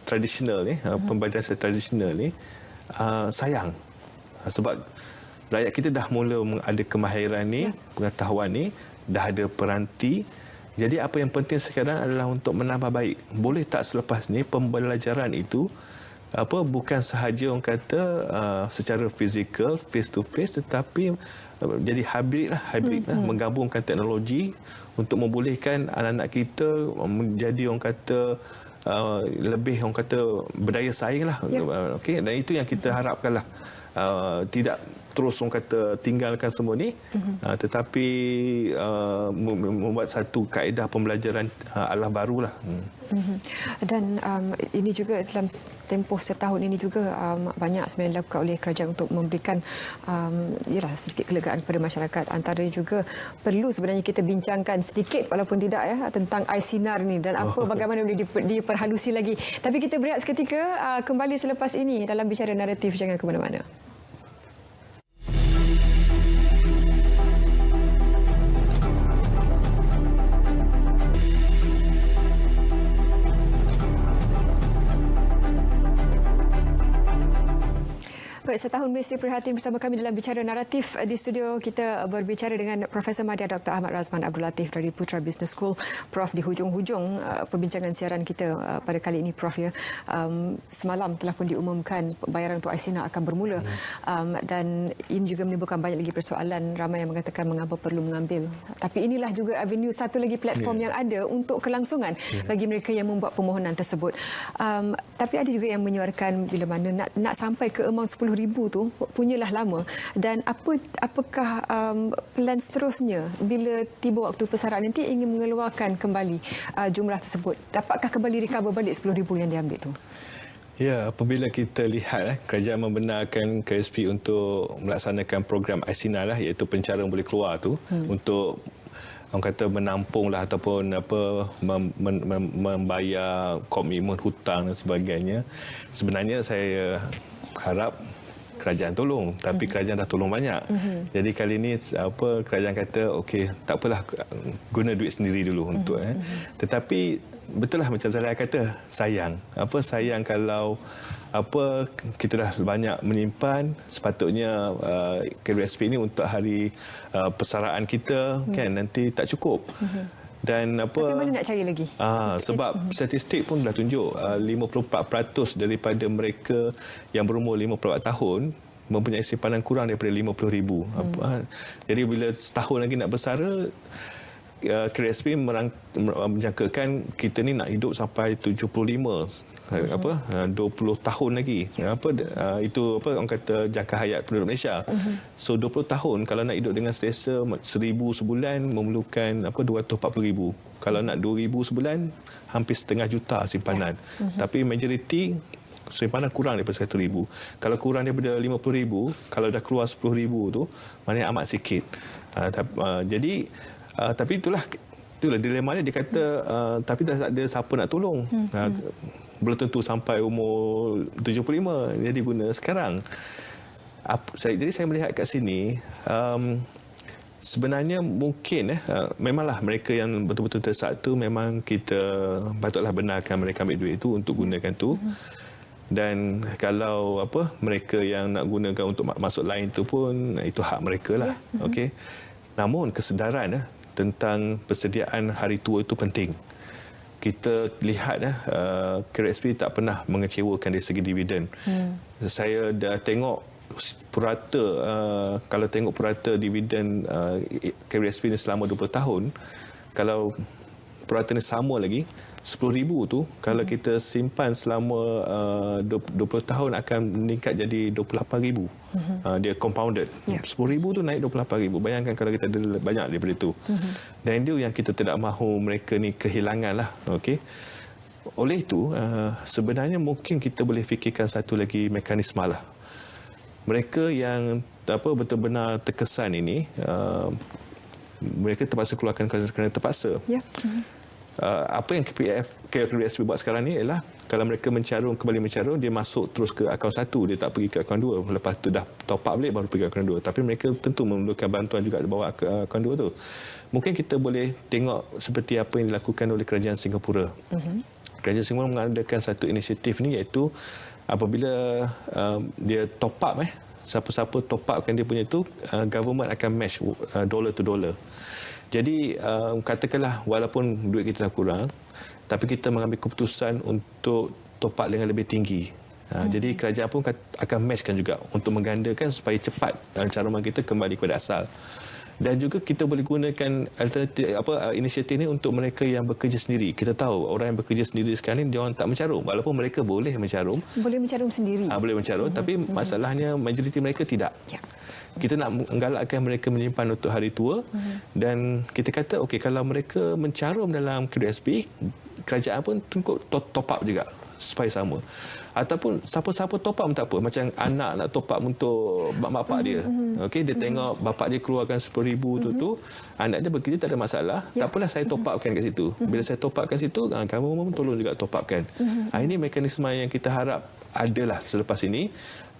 tradisional ni, pembelajaran secara tradisional ni, sayang. Sebab rakyat kita dah mula ada kemahiran ni, pengetahuan ni, dah ada peranti. Jadi apa yang penting sekarang adalah untuk menambah baik. Boleh tak selepas ni pembelajaran itu bukan sahaja orang kata secara fizikal, face to face, tetapi jadi hybrid lah, menggabungkan teknologi untuk membolehkan anak-anak kita menjadi orang kata lebih orang kata berdaya saing lah. Okey, dan itu yang kita harapkan lah. Tidak terus orang kata tinggalkan semua ni, tetapi membuat satu kaedah pembelajaran ala barulah. Dan ini juga dalam tempoh setahun ini juga banyak sebenarnya dilakukan oleh kerajaan untuk memberikan sedikit kelegaan kepada masyarakat. Antara juga perlu sebenarnya kita bincangkan sedikit walaupun tidak tentang iSinar ni dan bagaimana boleh diperhalusi lagi. Tapi kita berehat seketika, kembali selepas ini dalam Bicara Naratif. Jangan ke mana-mana. Baik, setahun Malaysia Prihatin bersama kami dalam Bicara Naratif. Di studio kita berbicara dengan Profesor Madya Dr. Ahmad Razman Abdul Latif dari Putra Business School. Prof, di hujung-hujung perbincangan siaran kita pada kali ini, Prof, semalam telah pun diumumkan bayaran untuk iSinar akan bermula. Dan ini juga menimbulkan banyak lagi persoalan. Ramai yang mengatakan mengapa perlu mengambil. Tapi inilah juga avenue, satu lagi platform yang ada untuk kelangsungan bagi mereka yang membuat permohonan tersebut. Tapi ada juga yang menyuarakan bila mana nak sampai ke amount 10,000 tu punyalah lama. Dan apakah plan seterusnya bila tiba waktu persaraan nanti ingin mengeluarkan kembali jumlah tersebut? Dapatkah kembali recover balik 10,000 yang diambil tu? Ya, apabila kita lihat kerajaan membenarkan KSP untuk melaksanakan program iSinar lah, iaitu pencara boleh keluar tu untuk orang kata menampung lah ataupun membayar komitmen hutang dan sebagainya. Sebenarnya saya harap kerajaan tolong, tapi kerajaan dah tolong banyak. Jadi kali ini kerajaan kata okey, tak apalah, guna duit sendiri dulu untuk tetapi betul lah macam Zaliha kata, sayang kalau kita dah banyak menyimpan. Sepatutnya KSP ini untuk hari persaraan kita kan nanti tak cukup. Dan tapi mana nak cari lagi? Sebab statistik pun dah tunjuk 54% daripada mereka yang berumur 54 tahun mempunyai simpanan kurang daripada 50,000. Jadi bila setahun lagi nak bersara, KSP menjangkakan kita ni nak hidup sampai 75, 20 tahun lagi. Itu orang kata jangka hayat penduduk Malaysia. So 20 tahun kalau nak hidup dengan selesa 1,000 sebulan memerlukan 240,000. Kalau nak 2,000 sebulan hampir setengah juta simpanan. Tapi majoriti simpanan kurang daripada 100,000. Kalau kurang daripada 50,000, kalau dah keluar 10,000 tu maknanya amat sikit. Jadi tapi itulah dilemanya. Dia kata tapi dah tak ada siapa nak tolong. Belum tentu sampai umur 75, jadi guna sekarang. Jadi saya melihat kat sini, sebenarnya mungkin memanglah mereka yang betul-betul terdesak tu memang kita patutlah benarkan mereka ambil duit itu untuk gunakan tu. Dan kalau mereka yang nak gunakan untuk maksud lain tu pun itu hak mereka lah. Okey. Namun kesedaran tentang persediaan hari tua itu penting. Kita lihat KRSP tak pernah mengecewakan dari segi dividen. Saya dah tengok purata, kalau tengok purata dividen KRSP ni selama 20 tahun, kalau purata ni sama lagi, 10,000 tu kalau kita simpan selama 20 tahun akan meningkat jadi 28,000. Dia compounded. 10,000 tu naik 28,000. Bayangkan kalau kita ada banyak daripada itu. Dan itu yang kita tidak mahu mereka ni kehilangan lah. Okey. Oleh itu, sebenarnya mungkin kita boleh fikirkan satu lagi mekanisme lah. Mereka yang betul-benar terkesan ini, mereka terpaksa keluarkan kerana terpaksa. Apa yang KRSP buat sekarang ni ialah kalau mereka kembali mencarum, dia masuk terus ke akaun 1, dia tak pergi ke akaun 2. Lepas tu dah top up balik baru pergi ke akaun 2. Tapi mereka tentu memerlukan bantuan juga bawa ke akaun 2 tu. Mungkin kita boleh tengok seperti apa yang dilakukan oleh kerajaan Singapura. Kerajaan Singapura mengadakan satu inisiatif ni, iaitu apabila dia top up siapa-siapa top upkan dia punya tu, government akan match dollar to dollar. Jadi katakanlah walaupun duit kita dah kurang, tapi kita mengambil keputusan untuk top up dengan lebih tinggi. Jadi kerajaan pun akan matchkan juga untuk menggandakan supaya cepat caruman kita kembali kepada asal. Dan juga kita boleh gunakan alternatif inisiatif ini untuk mereka yang bekerja sendiri. Kita tahu orang yang bekerja sendiri sekarang ni dia orang tak mencarum, walaupun mereka boleh mencarum. Boleh mencarum sendiri. Boleh mencarum, tapi masalahnya majoriti mereka tidak. Kita nak menggalakkan mereka menyimpan untuk hari tua. Dan kita kata okey, kalau mereka mencarum dalam KRSP, kerajaan pun top up juga supaya sama. Ataupun siapa-siapa top up tak apa, macam anak nak top up untuk bapak dia. Okey, dia tengok bapak dia keluarkan 10,000 tu, anak dia bekerja tak ada masalah. Tak apalah, saya top upkan kat situ. Bila saya top up kat situ, kamu pun tolong juga top upkan. Ini mekanisme yang kita harap adalah selepas ini.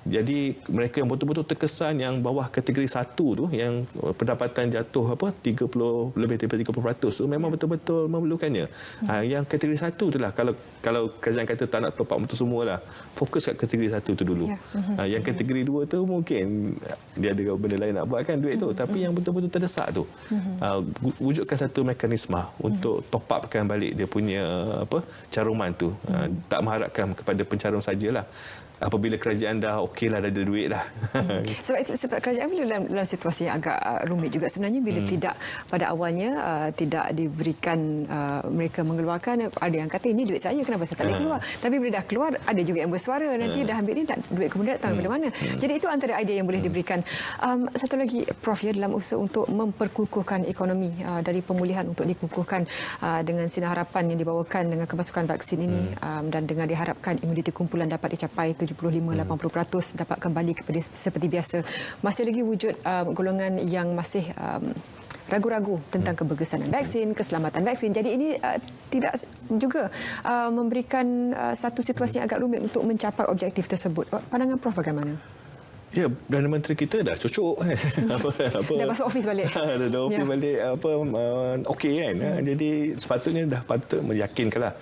Jadi mereka yang betul-betul terkesan yang bawah kategori 1 tu, yang pendapatan jatuh 30 lebih daripada 30% tu, memang betul-betul memerlukannya. Yang kategori 1 tu lah, kalau kerajaan kata tak nak top up untuk semualah, fokus kat kategori 1 tu dulu. Yang kategori 2 tu mungkin dia ada benda lain nak buat kan duit tu, tapi yang betul-betul terdesak tu, wujudkan satu mekanisme untuk top upkan balik dia punya caruman tu. Tak mengharapkan kepada pencarum sajalah. Apabila kerajaan dah okeylah, dah ada duit dah. Sebab kerajaan dalam situasi yang agak rumit juga sebenarnya bila tidak pada awalnya tidak diberikan mereka mengeluarkan. Ada yang kata ini duit saya, kenapa saya tak boleh keluar? Tapi bila dah keluar, ada juga yang bersuara nanti dah ambil ni, duit kemudian datang dari mana? Jadi itu antara idea yang boleh diberikan. Satu lagi Prof, dalam usaha untuk memperkukuhkan ekonomi, dari pemulihan untuk dikukuhkan dengan sinar harapan yang dibawakan dengan kemasukan vaksin ini, dan dengan diharapkan imuniti kumpulan dapat dicapai 75-80% dapat kembali kepada seperti biasa. Masih lagi wujud golongan yang masih ragu-ragu tentang keberkesanan vaksin, keselamatan vaksin. Jadi ini tidak juga memberikan satu situasi yang agak rumit untuk mencapai objektif tersebut. Pandangan Prof bagaimana? Ya, Perdana Menteri kita dah cucuk. Dah masuk ofis balik. Dah ofis balik. Okey kan. Jadi sepatutnya dah patut meyakinkanlah.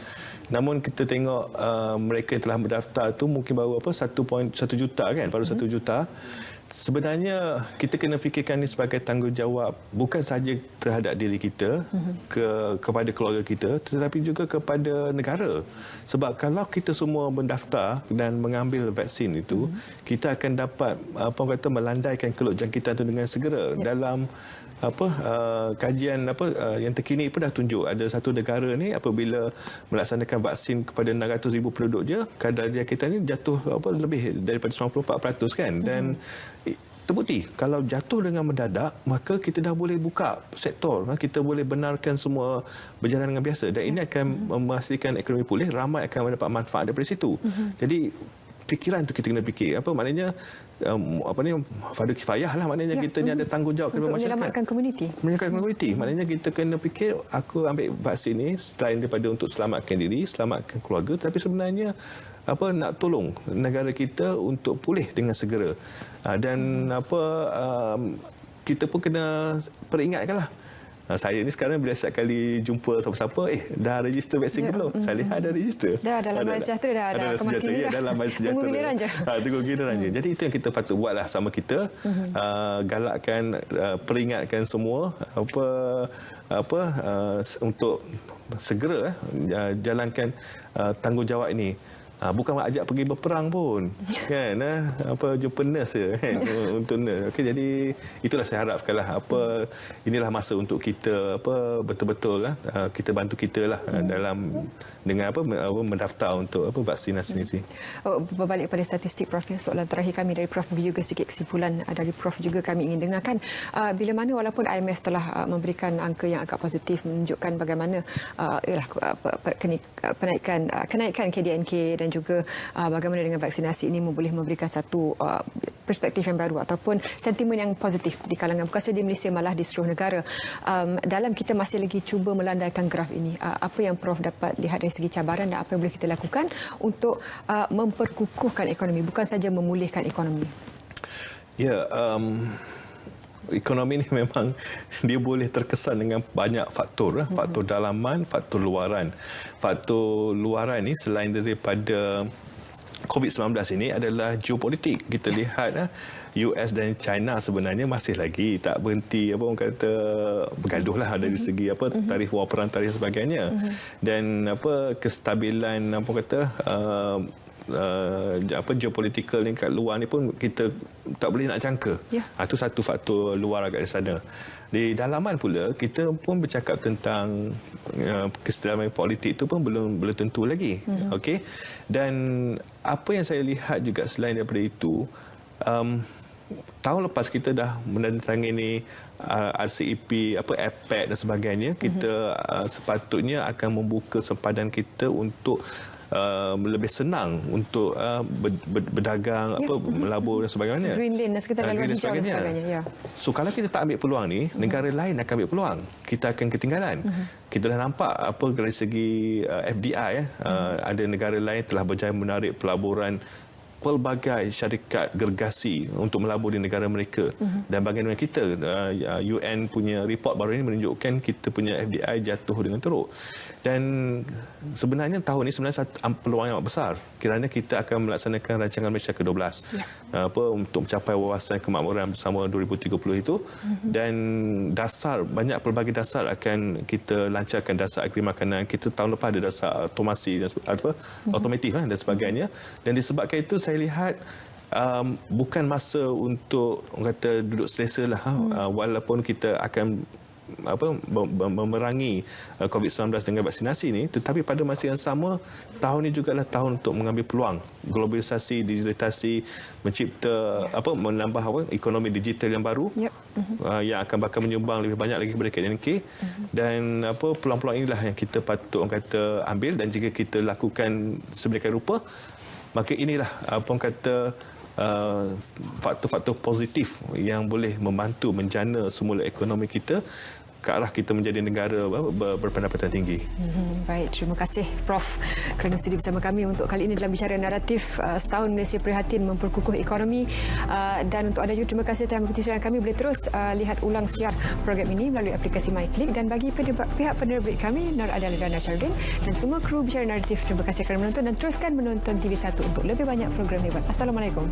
Namun kita tengok mereka yang telah berdaftar tu mungkin baru 1 juta kan, baru 1 juta. Sebenarnya kita kena fikirkan ini sebagai tanggungjawab bukan sahaja terhadap diri kita, kepada keluarga kita, tetapi juga kepada negara. Sebab kalau kita semua mendaftar dan mengambil vaksin itu, kita akan dapat melandaikan keluk jangkitan itu dengan segera. Dalam kajian yang terkini pun dah tunjuk ada satu negara ni apabila melaksanakan vaksin kepada 600,000 penduduk je, kadar jangkitan ni jatuh lebih daripada 94% kan. Dan terbukti kalau jatuh dengan mendadak, maka kita dah boleh buka sektor, kita boleh benarkan semua berjalan dengan biasa, dan ini akan memastikan ekonomi pulih, ramai akan mendapat manfaat daripada situ. Jadi fikiran tu kita kena fikir. Apa maknanya fardu kifayah lah, maknanya kita ni ada tanggungjawab kepada masyarakat. Menyelamatkan komuniti. Menyelamatkan komuniti. Maknanya kita kena fikir, aku ambil vaksin ni selain daripada untuk selamatkan diri, selamatkan keluarga, tapi sebenarnya nak tolong negara kita untuk pulih dengan segera. Dan kita pun kena peringatkanlah. Saya ni sekarang bila setiap kali jumpa siapa-siapa, dah register vaksin belum? Saya lihat dah register. Dah dalam Badan Sejahtera dah kemas kini dah. Dalam Badan Sejahtera. Tunggu giliran je. Tunggu giliran je. Jadi itu yang kita patut buatlah sama kita. Galakkan, peringatkan semua untuk segera jalankan tanggungjawab ini. Bukan ajak pergi berperang pun, kan? Jumpa nurse kan? Untuk nurse. Okey, jadi itulah saya harapkanlah inilah masa untuk kita betul-betul kita bantu kita lah dalam dengan mendaftar untuk vaksinasi ni. Berbalik pada statistik Prof, soalan terakhir kami dari Prof juga sedikit kesimpulan dari Prof juga kami ingin dengarkan, bila mana walaupun IMF telah memberikan angka yang agak positif menunjukkan bagaimana kenaikan KDNK dan juga bagaimana dengan vaksinasi ini boleh memberikan satu perspektif yang baru ataupun sentimen yang positif di kalangan bukan sahaja di Malaysia, malah di seluruh negara. Dalam kita masih lagi cuba melandaikan graf ini, apa yang Prof dapat lihat dari segi cabaran dan apa yang boleh kita lakukan untuk memperkukuhkan ekonomi, bukan saja memulihkan ekonomi? Ya, ekonomi ni memang dia boleh terkesan dengan banyak faktor, faktor dalaman, faktor luaran. Faktor luaran ni selain daripada COVID-19 ini adalah geopolitik. Kita lihat US dan China sebenarnya masih lagi tak berhenti bergaduh lah dari segi tarif wang perang, tarif sebagainya. Dan kestabilan geopolitikal ni kat luar ni pun kita tak boleh nak jangka. Itu satu faktor luar agak di sana. Di dalaman pula kita pun bercakap tentang kesedaran politik itu pun belum tentu lagi. Okey. Dan apa yang saya lihat juga selain daripada itu, tahun lepas kita dah menandatangani RCEP, APEC dan sebagainya, kita sepatutnya akan membuka sempadan kita untuk lebih senang untuk berdagang, melabur dan sebagainya. Green lane dan sekitar laluan hijau dan sebagainya. So kalau kita tak ambil peluang ni, negara lain akan ambil peluang. Kita akan ketinggalan. Kita dah nampak dari segi FDI, ada negara lain telah berjaya menarik pelaburan pelbagai syarikat gergasi untuk melabur di negara mereka. Dan bagaimana kita, UN punya report baru ini menunjukkan kita punya FDI jatuh dengan teruk. Dan sebenarnya tahun ini sebenarnya peluang yang besar kerana kita akan melaksanakan rancangan Malaysia ke-12 untuk mencapai wawasan kemakmuran bersama 2030 itu. Dan banyak pelbagai dasar akan kita lancarkan, dasar agri makanan. Kita tahun lepas ada dasar otomasi dan otomotif dan sebagainya. Dan disebabkan itu saya lihat bukan masa untuk duduk selesa lah, walaupun kita akan memerangi COVID-19 dengan vaksinasi ini, tetapi pada masa yang sama tahun ini juga adalah tahun untuk mengambil peluang globalisasi, digitalisasi, mencipta menambah ekonomi digital yang baru yang akan bakal menyumbang lebih banyak lagi kepada KDNK. Dan peluang-peluang inilah yang kita patut ambil, dan jika kita lakukan sedemikian rupa, maka inilah faktor-faktor positif yang boleh membantu menjana semula ekonomi kita ke arah kita menjadi negara berpendapatan tinggi. Baik, terima kasih Prof kerana sudi bersama kami untuk kali ini dalam Bicara Naratif Setahun Malaysia Prihatin Memperkukuh Ekonomi. Dan untuk anda juga, terima kasih telah mengikuti siaran kami. Boleh terus lihat ulang siar program ini melalui aplikasi MyClick. Dan bagi pihak penerbit kami, Nur Adel dan Nasharuddin dan semua kru Bicara Naratif, terima kasih kerana menonton dan teruskan menonton TV1 untuk lebih banyak program hebat. Assalamualaikum.